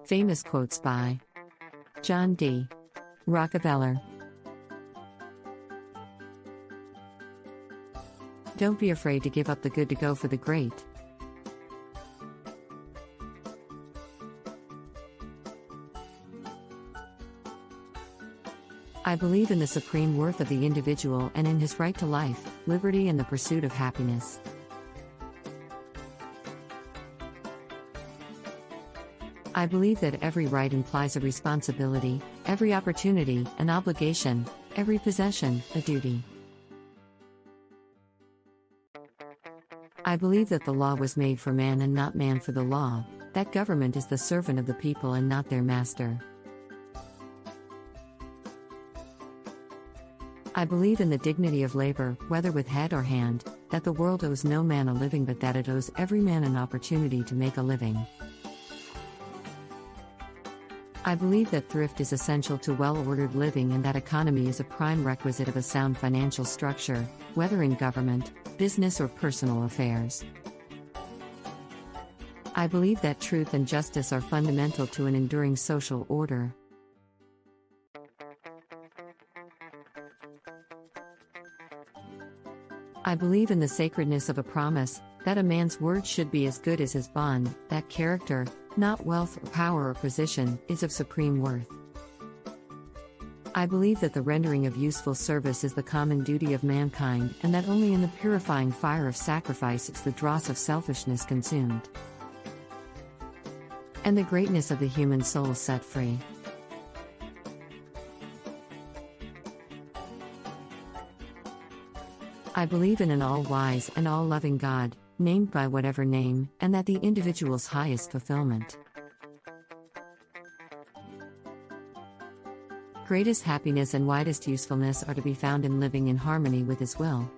Famous quotes by John D. Rockefeller. Don't be afraid to give up the good to go for the great. I believe in the supreme worth of the individual and in his right to life, liberty, and the pursuit of happiness. I believe that every right implies a responsibility, every opportunity, an obligation, every possession, a duty. I believe that the law was made for man and not man for the law, that government is the servant of the people and not their master. I believe in the dignity of labor, whether with head or hand, that the world owes no man a living but that it owes every man an opportunity to make a living. I believe that thrift is essential to well-ordered living and that economy is a prime requisite of a sound financial structure, whether in government, business, or personal affairs. I believe that truth and justice are fundamental to an enduring social order. I believe in the sacredness of a promise, that a man's word should be as good as his bond, that character, not wealth or power or position, is of supreme worth. I believe that the rendering of useful service is the common duty of mankind and that only in the purifying fire of sacrifice is the dross of selfishness consumed, and the greatness of the human soul set free. I believe in an all-wise and all-loving God, named by whatever name, and that the individual's highest fulfillment, greatest happiness and widest usefulness are to be found in living in harmony with His will.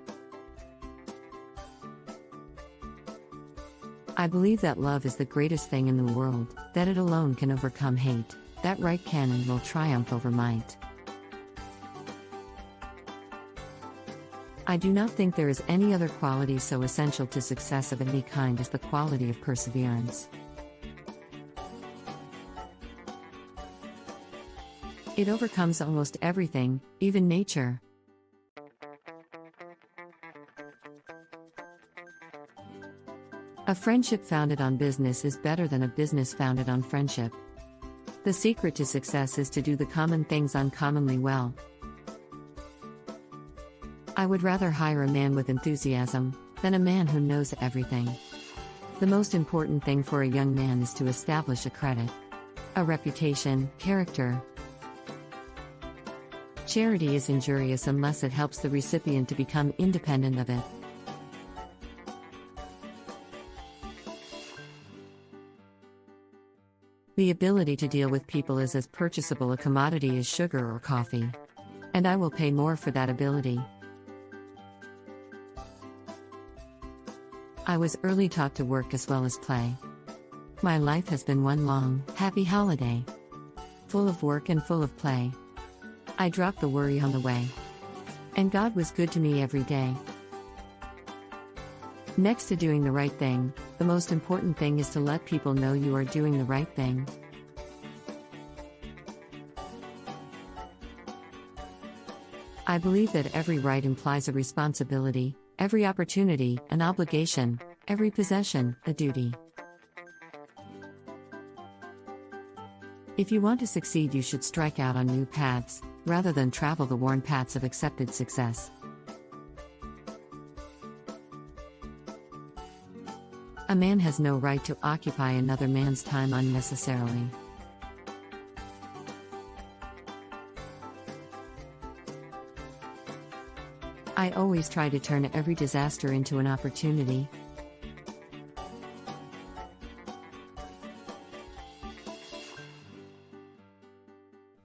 I believe that love is the greatest thing in the world, that it alone can overcome hate, that right can and will triumph over might. I do not think there is any other quality so essential to success of any kind as the quality of perseverance. It overcomes almost everything, even nature. A friendship founded on business is better than a business founded on friendship. The secret to success is to do the common things uncommonly well. I would rather hire a man with enthusiasm than a man who knows everything. The most important thing for a young man is to establish a credit, a reputation, character. Charity is injurious unless it helps the recipient to become independent of it. The ability to deal with people is as purchasable a commodity as sugar or coffee. And I will pay more for that ability. I was early taught to work as well as play. My life has been one long, happy holiday. Full of work and full of play. I dropped the worry on the way. And God was good to me every day. Next to doing the right thing, the most important thing is to let people know you are doing the right thing. I believe that every right implies a responsibility, every opportunity, an obligation, every possession, a duty. If you want to succeed, you should strike out on new paths, rather than travel the worn paths of accepted success. A man has no right to occupy another man's time unnecessarily. I always try to turn every disaster into an opportunity.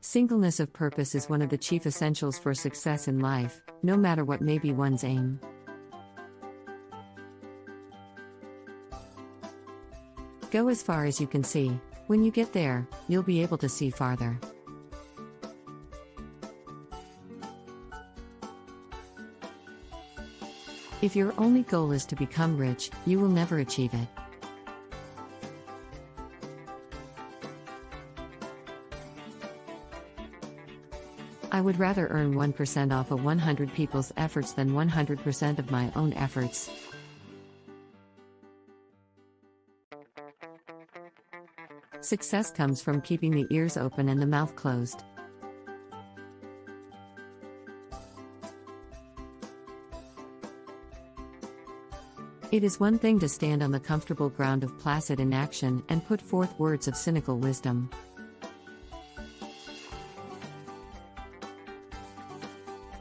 Singleness of purpose is one of the chief essentials for success in life, no matter what may be one's aim. Go as far as you can see. When you get there, you'll be able to see farther. If your only goal is to become rich, you will never achieve it. I would rather earn 1% off of 100 people's efforts than 100% of my own efforts. Success comes from keeping the ears open and the mouth closed. It is one thing to stand on the comfortable ground of placid inaction and put forth words of cynical wisdom.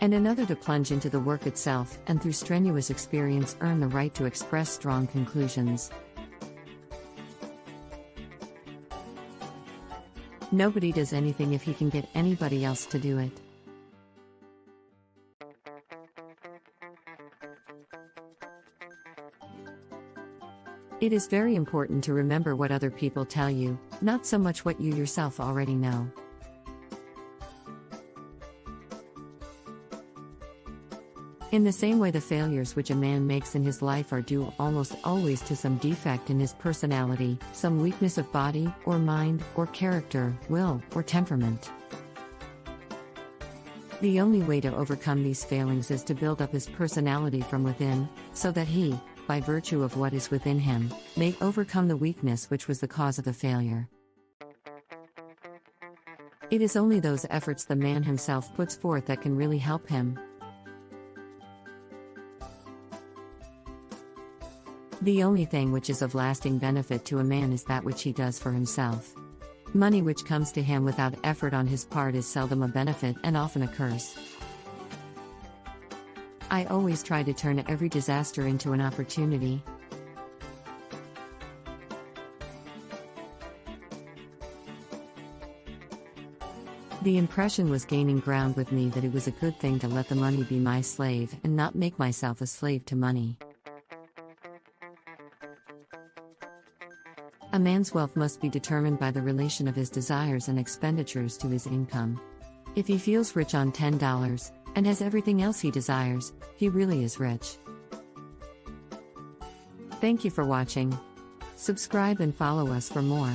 And another to plunge into the work itself and through strenuous experience earn the right to express strong conclusions. Nobody does anything if he can get anybody else to do it. It is very important to remember what other people tell you, not so much what you yourself already know. In the same way, the failures which a man makes in his life are due almost always to some defect in his personality, some weakness of body, or mind, or character, will, or temperament. The only way to overcome these failings is to build up his personality from within, so that he, by virtue of what is within him, may overcome the weakness which was the cause of the failure. It is only those efforts the man himself puts forth that can really help him. The only thing which is of lasting benefit to a man is that which he does for himself. Money which comes to him without effort on his part is seldom a benefit and often a curse. I always try to turn every disaster into an opportunity. The impression was gaining ground with me that it was a good thing to let the money be my slave and not make myself a slave to money. A man's wealth must be determined by the relation of his desires and expenditures to his income. If he feels rich on $10, and has everything else he desires, he really is rich. Thank you for watching. Subscribe and follow us for more.